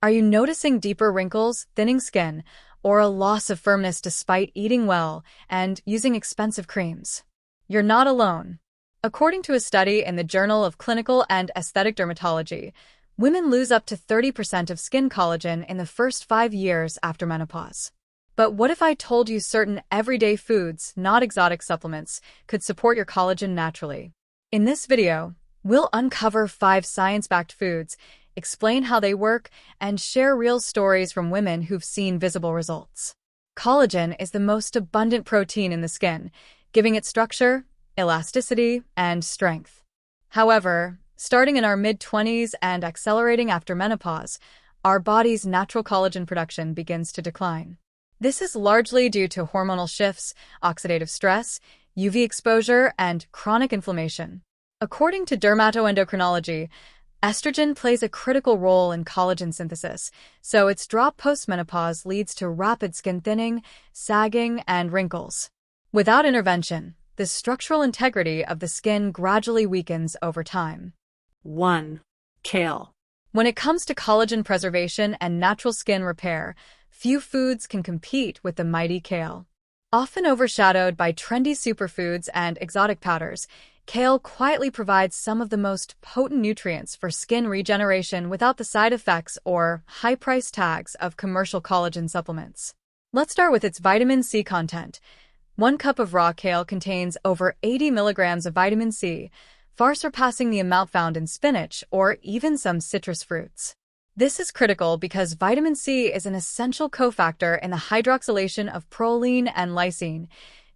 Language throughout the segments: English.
Are you noticing deeper wrinkles, thinning skin, or a loss of firmness despite eating well and using expensive creams? You're not alone. According to a study in the Journal of Clinical and Aesthetic Dermatology, women lose up to 30% of skin collagen in the first 5 years after menopause. But what if I told you certain everyday foods, not exotic supplements, could support your collagen naturally? In this video, we'll uncover 5 science-backed foods, explain how they work, and share real stories from women who've seen visible results. Collagen is the most abundant protein in the skin, giving it structure, elasticity, and strength. However, starting in our mid-20s and accelerating after menopause, our body's natural collagen production begins to decline. This is largely due to hormonal shifts, oxidative stress, UV exposure, and chronic inflammation. According to dermatoendocrinology, estrogen plays a critical role in collagen synthesis, so its drop post-menopause leads to rapid skin thinning, sagging, and wrinkles. Without intervention, the structural integrity of the skin gradually weakens over time. 1. Kale. When it comes to collagen preservation and natural skin repair, few foods can compete with the mighty kale. Often overshadowed by trendy superfoods and exotic powders, kale quietly provides some of the most potent nutrients for skin regeneration without the side effects or high price tags of commercial collagen supplements. Let's start with its vitamin C content. 1 cup of raw kale contains over 80 milligrams of vitamin C, far surpassing the amount found in spinach or even some citrus fruits. This is critical because vitamin C is an essential cofactor in the hydroxylation of proline and lysine,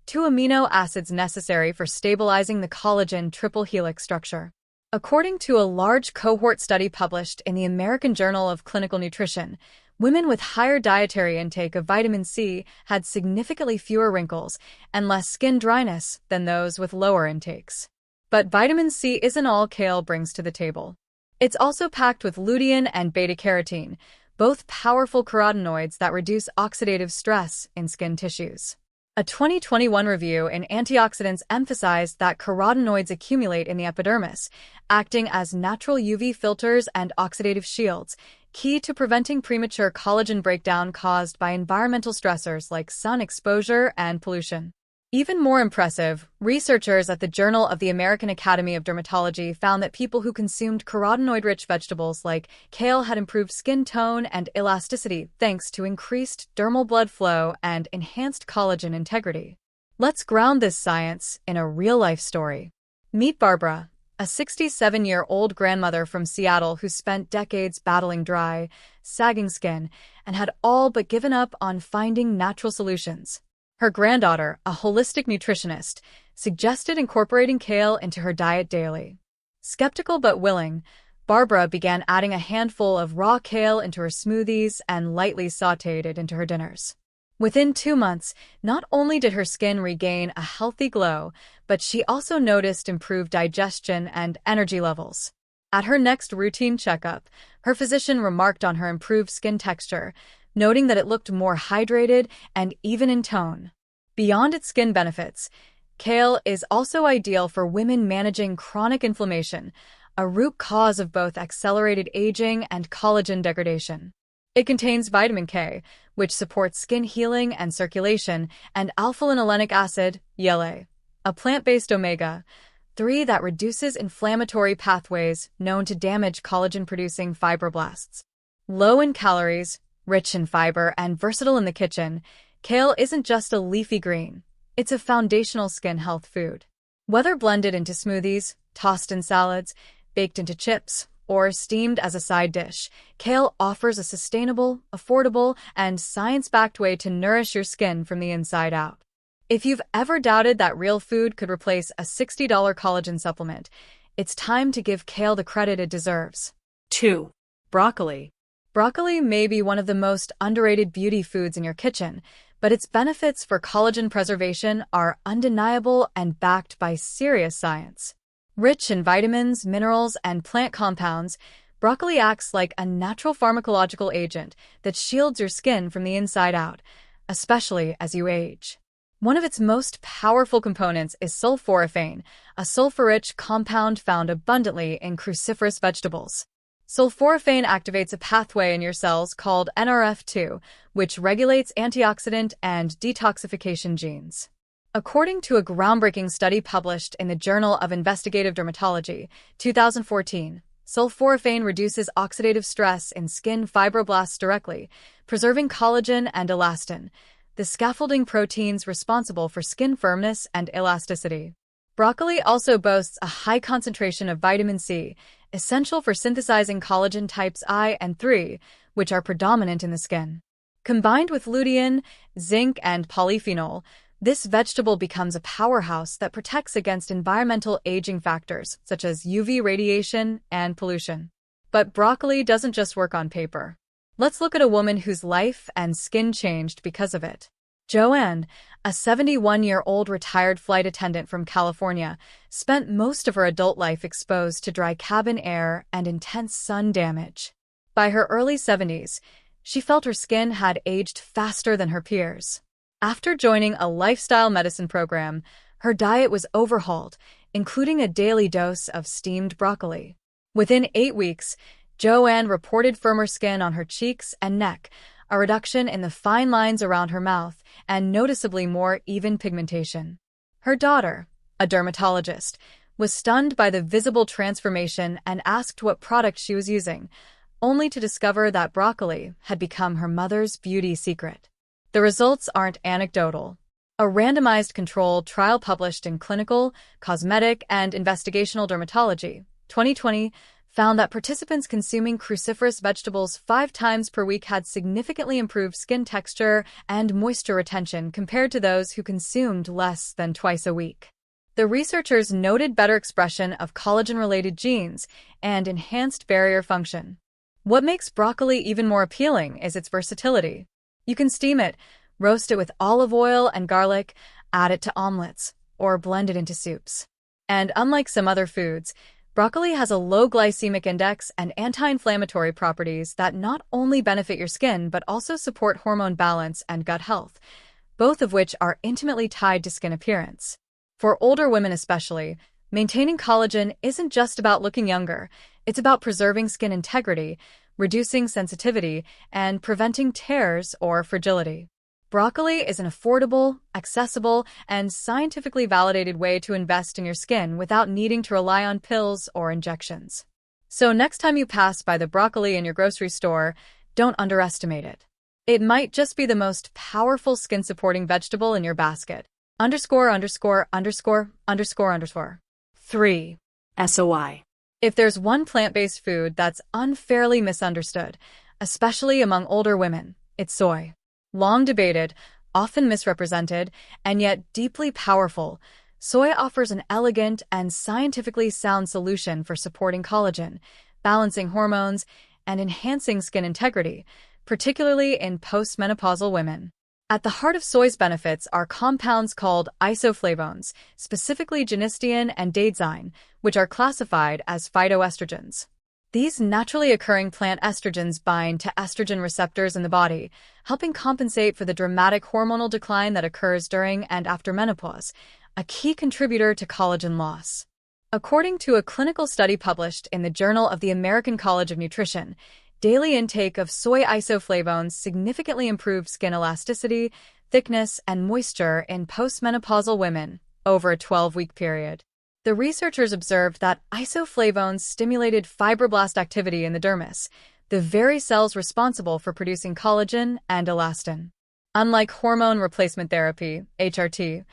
2 amino acids necessary for stabilizing the collagen triple helix structure. According to a large cohort study published in the American Journal of Clinical Nutrition, women with higher dietary intake of vitamin C had significantly fewer wrinkles and less skin dryness than those with lower intakes. But vitamin C isn't all kale brings to the table. It's also packed with lutein and beta-carotene, both powerful carotenoids that reduce oxidative stress in skin tissues. A 2021 review in Antioxidants emphasized that carotenoids accumulate in the epidermis, acting as natural UV filters and oxidative shields, key to preventing premature collagen breakdown caused by environmental stressors like sun exposure and pollution. Even more impressive, researchers at the Journal of the American Academy of Dermatology found that people who consumed carotenoid-rich vegetables like kale had improved skin tone and elasticity thanks to increased dermal blood flow and enhanced collagen integrity. Let's ground this science in a real-life story. Meet Barbara, a 67-year-old grandmother from Seattle who spent decades battling dry, sagging skin and had all but given up on finding natural solutions. Her granddaughter, a holistic nutritionist, suggested incorporating kale into her diet daily. Skeptical but willing, Barbara began adding a handful of raw kale into her smoothies and lightly sautéed it into her dinners. Within 2 months, not only did her skin regain a healthy glow, but she also noticed improved digestion and energy levels. At her next routine checkup, her physician remarked on her improved skin texture, noting that it looked more hydrated and even in tone. Beyond its skin benefits, kale is also ideal for women managing chronic inflammation, a root cause of both accelerated aging and collagen degradation. It contains vitamin K, which supports skin healing and circulation, and alpha-linolenic acid, YLA, a plant-based omega-3 that reduces inflammatory pathways known to damage collagen-producing fibroblasts. Low in calories, rich in fiber, and versatile in the kitchen, kale isn't just a leafy green. It's a foundational skin health food. Whether blended into smoothies, tossed in salads, baked into chips, or steamed as a side dish, kale offers a sustainable, affordable, and science-backed way to nourish your skin from the inside out. If you've ever doubted that real food could replace a $60 collagen supplement, it's time to give kale the credit it deserves. 2. Broccoli. Broccoli may be one of the most underrated beauty foods in your kitchen, but its benefits for collagen preservation are undeniable and backed by serious science. Rich in vitamins, minerals, and plant compounds, broccoli acts like a natural pharmacological agent that shields your skin from the inside out, especially as you age. One of its most powerful components is sulforaphane, a sulfur-rich compound found abundantly in cruciferous vegetables. Sulforaphane activates a pathway in your cells called NRF2, which regulates antioxidant and detoxification genes. According to a groundbreaking study published in the Journal of Investigative Dermatology, 2014, sulforaphane reduces oxidative stress in skin fibroblasts directly, preserving collagen and elastin, the scaffolding proteins responsible for skin firmness and elasticity. Broccoli also boasts a high concentration of vitamin C, essential for synthesizing collagen types I and III, which are predominant in the skin. Combined with lutein, zinc, and polyphenol, this vegetable becomes a powerhouse that protects against environmental aging factors such as UV radiation and pollution. But broccoli doesn't just work on paper. Let's look at a woman whose life and skin changed because of it. Joanne, a 71-year-old retired flight attendant from California, spent most of her adult life exposed to dry cabin air and intense sun damage. By her early 70s, she felt her skin had aged faster than her peers. After joining a lifestyle medicine program, her diet was overhauled, including a daily dose of steamed broccoli. Within 8 weeks, Joanne reported firmer skin on her cheeks and neck, a reduction in the fine lines around her mouth, and noticeably more even pigmentation. Her daughter, a dermatologist, was stunned by the visible transformation and asked what product she was using, only to discover that broccoli had become her mother's beauty secret. The results aren't anecdotal. A randomized controlled trial published in Clinical, Cosmetic, and Investigational Dermatology, 2020, found that participants consuming cruciferous vegetables 5 times per week had significantly improved skin texture and moisture retention compared to those who consumed less than twice a week. The researchers noted better expression of collagen-related genes and enhanced barrier function. What makes broccoli even more appealing is its versatility. You can steam it, roast it with olive oil and garlic, add it to omelets, or blend it into soups. And unlike some other foods, broccoli has a low glycemic index and anti-inflammatory properties that not only benefit your skin but also support hormone balance and gut health, both of which are intimately tied to skin appearance. For older women especially, maintaining collagen isn't just about looking younger, it's about preserving skin integrity, reducing sensitivity, and preventing tears or fragility. Broccoli is an affordable, accessible, and scientifically validated way to invest in your skin without needing to rely on pills or injections. So next time you pass by the broccoli in your grocery store, don't underestimate it. It might just be the most powerful skin-supporting vegetable in your basket. __________. 3. SOI. If there's one plant-based food that's unfairly misunderstood, especially among older women, it's soy. Long debated, often misrepresented, and yet deeply powerful, soy offers an elegant and scientifically sound solution for supporting collagen, balancing hormones, and enhancing skin integrity, particularly in post-menopausal women. At the heart of soy's benefits are compounds called isoflavones, specifically genistein and daidzein, which are classified as phytoestrogens. These naturally occurring plant estrogens bind to estrogen receptors in the body, helping compensate for the dramatic hormonal decline that occurs during and after menopause, a key contributor to collagen loss. According to a clinical study published in the Journal of the American College of Nutrition, daily intake of soy isoflavones significantly improved skin elasticity, thickness, and moisture in postmenopausal women over a 12-week period. The researchers observed that isoflavones stimulated fibroblast activity in the dermis, the very cells responsible for producing collagen and elastin. Unlike hormone replacement therapy, HRT,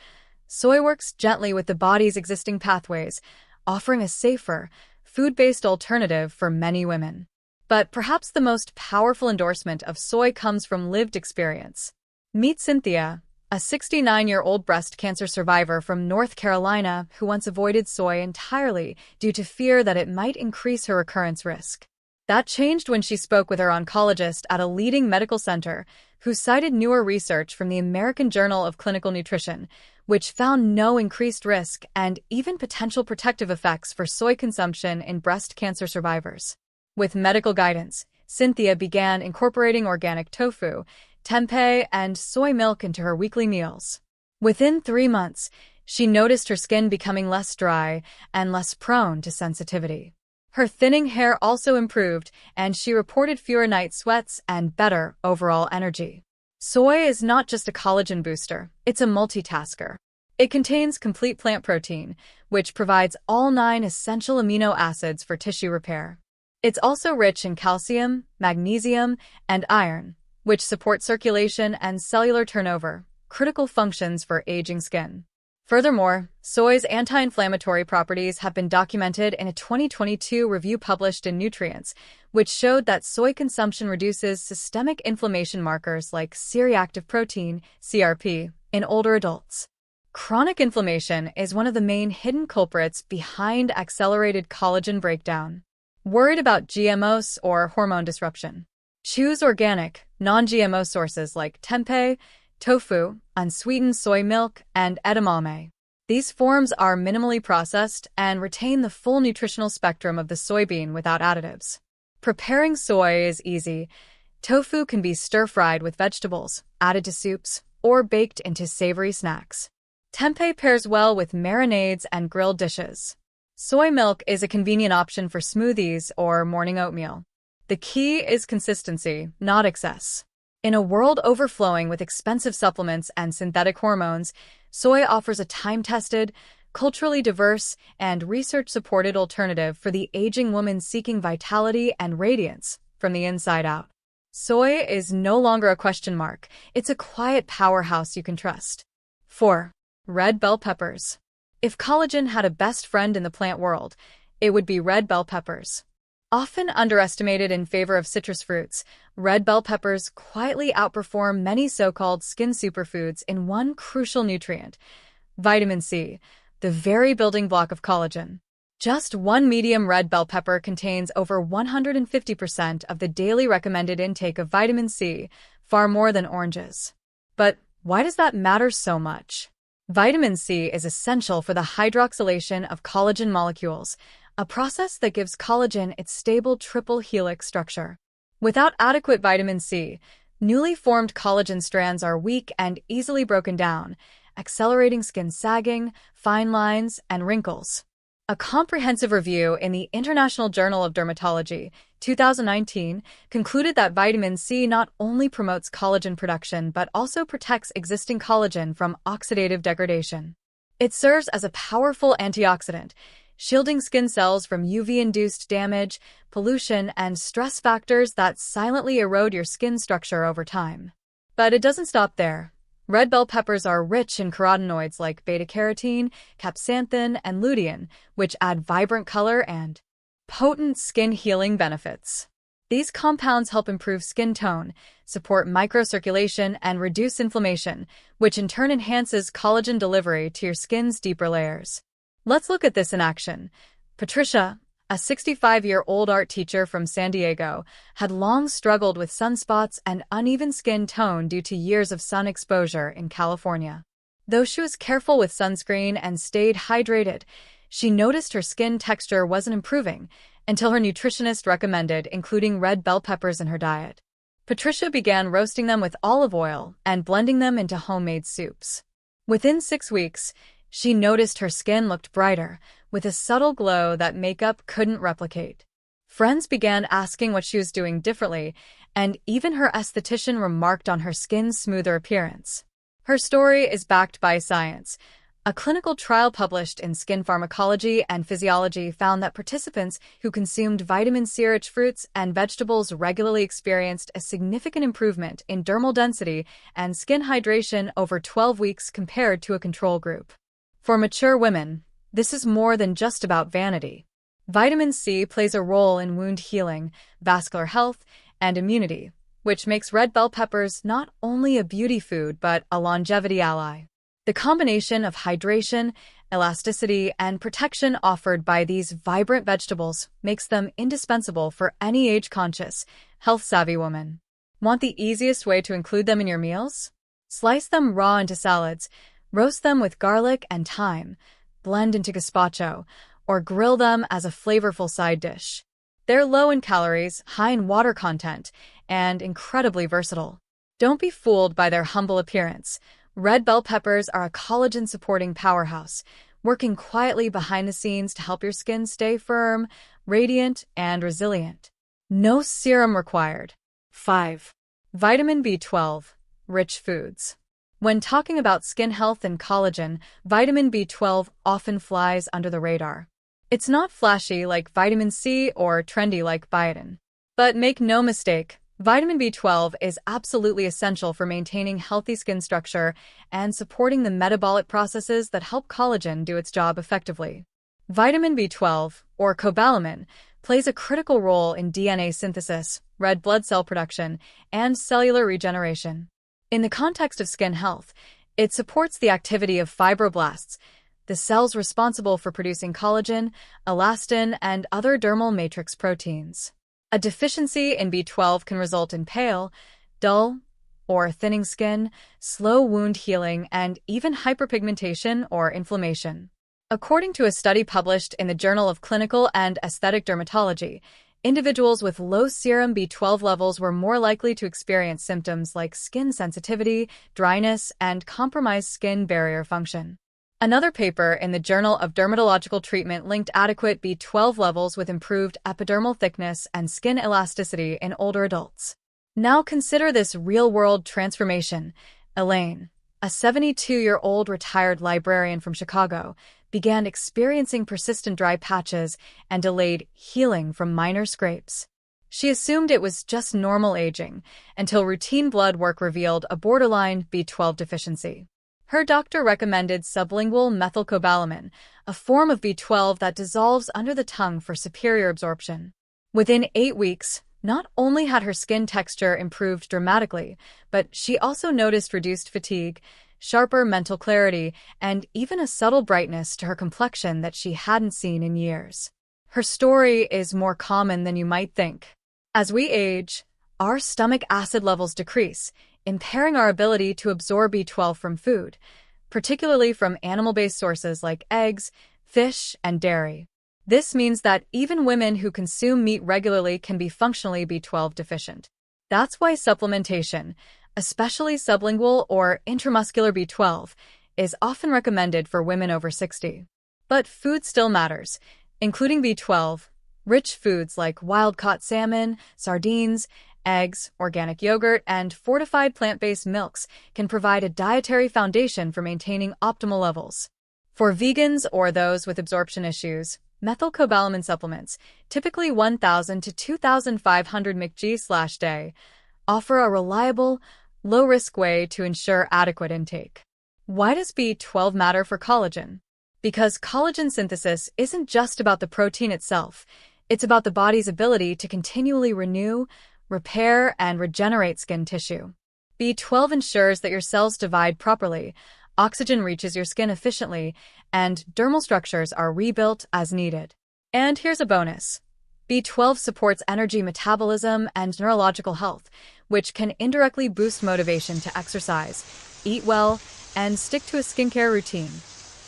soy works gently with the body's existing pathways, offering a safer, food-based alternative for many women. But perhaps the most powerful endorsement of soy comes from lived experience. Meet Cynthia, a 69-year-old breast cancer survivor from North Carolina who once avoided soy entirely due to fear that it might increase her recurrence risk. That changed when she spoke with her oncologist at a leading medical center, who cited newer research from the American Journal of Clinical Nutrition, which found no increased risk and even potential protective effects for soy consumption in breast cancer survivors. With medical guidance, Cynthia began incorporating organic tofu, tempeh, and soy milk into her weekly meals. Within 3 months, she noticed her skin becoming less dry and less prone to sensitivity. Her thinning hair also improved, and she reported fewer night sweats and better overall energy. Soy is not just a collagen booster, it's a multitasker. It contains complete plant protein, which provides all 9 essential amino acids for tissue repair. It's also rich in calcium, magnesium, and iron, which support circulation and cellular turnover, critical functions for aging skin. Furthermore, soy's anti-inflammatory properties have been documented in a 2022 review published in Nutrients, which showed that soy consumption reduces systemic inflammation markers like C-reactive protein, CRP, in older adults. Chronic inflammation is one of the main hidden culprits behind accelerated collagen breakdown. Worried about GMOs or hormone disruption? Choose organic, non-GMO sources like tempeh, tofu, unsweetened soy milk, and edamame. These forms are minimally processed and retain the full nutritional spectrum of the soybean without additives. Preparing soy is easy. Tofu can be stir-fried with vegetables, added to soups, or baked into savory snacks. Tempeh pairs well with marinades and grilled dishes. Soy milk is a convenient option for smoothies or morning oatmeal. The key is consistency, not excess. In a world overflowing with expensive supplements and synthetic hormones, soy offers a time-tested, culturally diverse, and research-supported alternative for the aging woman seeking vitality and radiance from the inside out. Soy is no longer a question mark. It's a quiet powerhouse you can trust. 4. Red bell peppers. If collagen had a best friend in the plant world, it would be red bell peppers. Often underestimated in favor of citrus fruits, red bell peppers quietly outperform many so-called skin superfoods in one crucial nutrient, vitamin C, the very building block of collagen. Just one medium red bell pepper contains over 150% of the daily recommended intake of vitamin C, far more than oranges. But why does that matter so much? Vitamin C is essential for the hydroxylation of collagen molecules, a process that gives collagen its stable triple helix structure. Without adequate vitamin C, newly formed collagen strands are weak and easily broken down, accelerating skin sagging, fine lines, and wrinkles. A comprehensive review in the International Journal of Dermatology, 2019, concluded that vitamin C not only promotes collagen production but also protects existing collagen from oxidative degradation. It serves as a powerful antioxidant, shielding skin cells from UV-induced damage, pollution, and stress factors that silently erode your skin structure over time. But it doesn't stop there. Red bell peppers are rich in carotenoids like beta-carotene, capsanthin, and lutein, which add vibrant color and potent skin-healing benefits. These compounds help improve skin tone, support microcirculation, and reduce inflammation, which in turn enhances collagen delivery to your skin's deeper layers. Let's look at this in action. Patricia, a 65-year-old art teacher from San Diego, had long struggled with sunspots and uneven skin tone due to years of sun exposure in California. Though she was careful with sunscreen and stayed hydrated, she noticed her skin texture wasn't improving until her nutritionist recommended including red bell peppers in her diet. Patricia began roasting them with olive oil and blending them into homemade soups. Within 6 weeks, she noticed her skin looked brighter, with a subtle glow that makeup couldn't replicate. Friends began asking what she was doing differently, and even her esthetician remarked on her skin's smoother appearance. Her story is backed by science. A clinical trial published in Skin Pharmacology and Physiology found that participants who consumed vitamin C-rich fruits and vegetables regularly experienced a significant improvement in dermal density and skin hydration over 12 weeks compared to a control group. For mature women, this is more than just about vanity. Vitamin C plays a role in wound healing, vascular health, and immunity, which makes red bell peppers not only a beauty food but a longevity ally. The combination of hydration, elasticity, and protection offered by these vibrant vegetables makes them indispensable for any age-conscious, health-savvy woman. Want the easiest way to include them in your meals? Slice them raw into salads, roast them with garlic and thyme, blend into gazpacho, or grill them as a flavorful side dish. They're low in calories, high in water content, and incredibly versatile. Don't be fooled by their humble appearance. Red bell peppers are a collagen-supporting powerhouse, working quietly behind the scenes to help your skin stay firm, radiant, and resilient. No serum required. 5. Vitamin B12, rich foods. When talking about skin health and collagen, vitamin B12 often flies under the radar. It's not flashy like vitamin C or trendy like biotin. But make no mistake, vitamin B12 is absolutely essential for maintaining healthy skin structure and supporting the metabolic processes that help collagen do its job effectively. Vitamin B12, or cobalamin, plays a critical role in DNA synthesis, red blood cell production, and cellular regeneration. In the context of skin health, it supports the activity of fibroblasts, the cells responsible for producing collagen, elastin, and other dermal matrix proteins. A deficiency in B12 can result in pale, dull, or thinning skin, slow wound healing, and even hyperpigmentation or inflammation. According to a study published in the Journal of Clinical and Aesthetic Dermatology, individuals with low serum B12 levels were more likely to experience symptoms like skin sensitivity, dryness, and compromised skin barrier function. Another paper in the Journal of Dermatological Treatment linked adequate B12 levels with improved epidermal thickness and skin elasticity in older adults. Now consider this real-world transformation. Elaine, a 72-year-old retired librarian from Chicago, began experiencing persistent dry patches and delayed healing from minor scrapes. She assumed it was just normal aging until routine blood work revealed a borderline B12 deficiency. Her doctor recommended sublingual methylcobalamin, a form of B12 that dissolves under the tongue for superior absorption. Within 8 weeks, not only had her skin texture improved dramatically, but she also noticed reduced fatigue, sharper mental clarity, and even a subtle brightness to her complexion that she hadn't seen in years. Her story is more common than you might think. As we age, our stomach acid levels decrease, impairing our ability to absorb B12 from food, particularly from animal-based sources like eggs, fish, and dairy. This means that even women who consume meat regularly can be functionally B12 deficient. That's why supplementation, especially sublingual or intramuscular B12, is often recommended for women over 60. But food still matters, including B12. Rich foods like wild-caught salmon, sardines, eggs, organic yogurt, and fortified plant-based milks can provide a dietary foundation for maintaining optimal levels. For vegans or those with absorption issues, methylcobalamin supplements, typically 1,000 to 2,500 mcg/day, offer a reliable, low-risk way to ensure adequate intake. Why does B12 matter for collagen? Because collagen synthesis isn't just about the protein itself, it's about the body's ability to continually renew, repair, and regenerate skin tissue. B12 ensures that your cells divide properly, oxygen reaches your skin efficiently, and dermal structures are rebuilt as needed. And here's a bonus. B12 supports energy metabolism and neurological health, which can indirectly boost motivation to exercise, eat well, and stick to a skincare routine,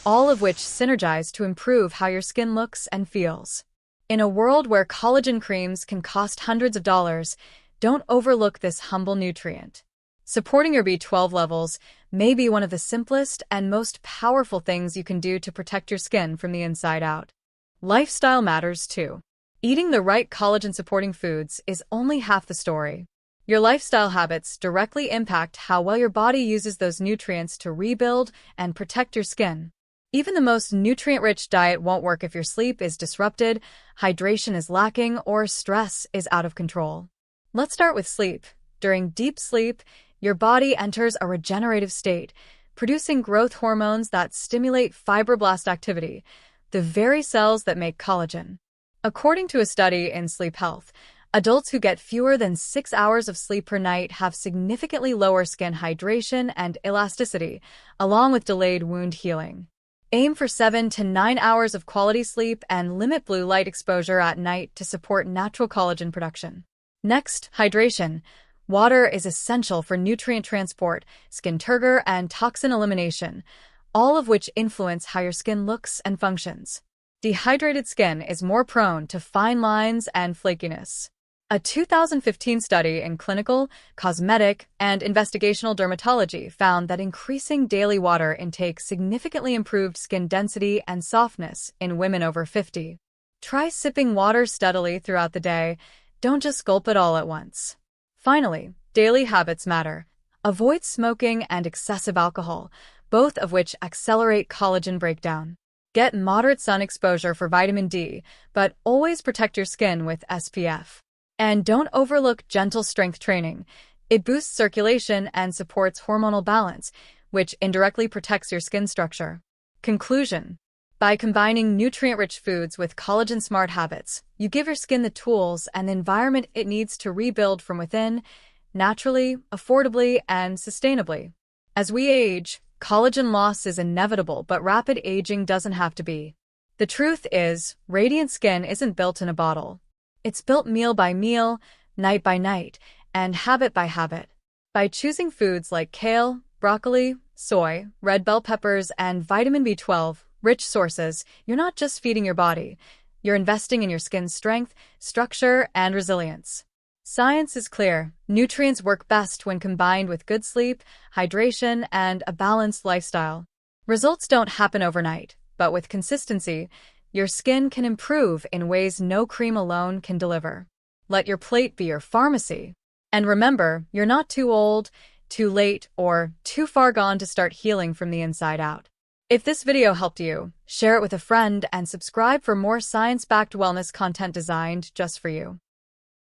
all of which synergize to improve how your skin looks and feels. In a world where collagen creams can cost hundreds of dollars, don't overlook this humble nutrient. Supporting your B12 levels may be one of the simplest and most powerful things you can do to protect your skin from the inside out. Lifestyle matters too. Eating the right collagen-supporting foods is only half the story. Your lifestyle habits directly impact how well your body uses those nutrients to rebuild and protect your skin. Even the most nutrient-rich diet won't work if your sleep is disrupted, hydration is lacking, or stress is out of control. Let's start with sleep. During deep sleep, your body enters a regenerative state, producing growth hormones that stimulate fibroblast activity, the very cells that make collagen. According to a study in Sleep Health, adults who get fewer than 6 hours of sleep per night have significantly lower skin hydration and elasticity, along with delayed wound healing. Aim for 7 to 9 hours of quality sleep and limit blue light exposure at night to support natural collagen production. Next, hydration. Water is essential for nutrient transport, skin turgor, and toxin elimination, all of which influence how your skin looks and functions. Dehydrated skin is more prone to fine lines and flakiness. A 2015 study in clinical, cosmetic, and investigational dermatology found that increasing daily water intake significantly improved skin density and softness in women over 50. Try sipping water steadily throughout the day. Don't just gulp it all at once. Finally, daily habits matter. Avoid smoking and excessive alcohol, both of which accelerate collagen breakdown. Get moderate sun exposure for vitamin D, but always protect your skin with SPF. And don't overlook gentle strength training. It boosts circulation and supports hormonal balance, which indirectly protects your skin structure. Conclusion: by combining nutrient-rich foods with collagen-smart habits, you give your skin the tools and the environment it needs to rebuild from within, naturally, affordably, and sustainably. As we age, collagen loss is inevitable, but rapid aging doesn't have to be. The truth is, radiant skin isn't built in a bottle. It's built meal by meal, night by night, and habit by habit. By choosing foods like kale, broccoli, soy, red bell peppers, and vitamin B12, rich sources, you're not just feeding your body, you're investing in your skin's strength, structure, and resilience. Science is clear. Nutrients work best when combined with good sleep, hydration, and a balanced lifestyle. Results don't happen overnight, but with consistency, your skin can improve in ways no cream alone can deliver. Let your plate be your pharmacy. And remember, you're not too old, too late, or too far gone to start healing from the inside out. If this video helped you, share it with a friend and subscribe for more science-backed wellness content designed just for you.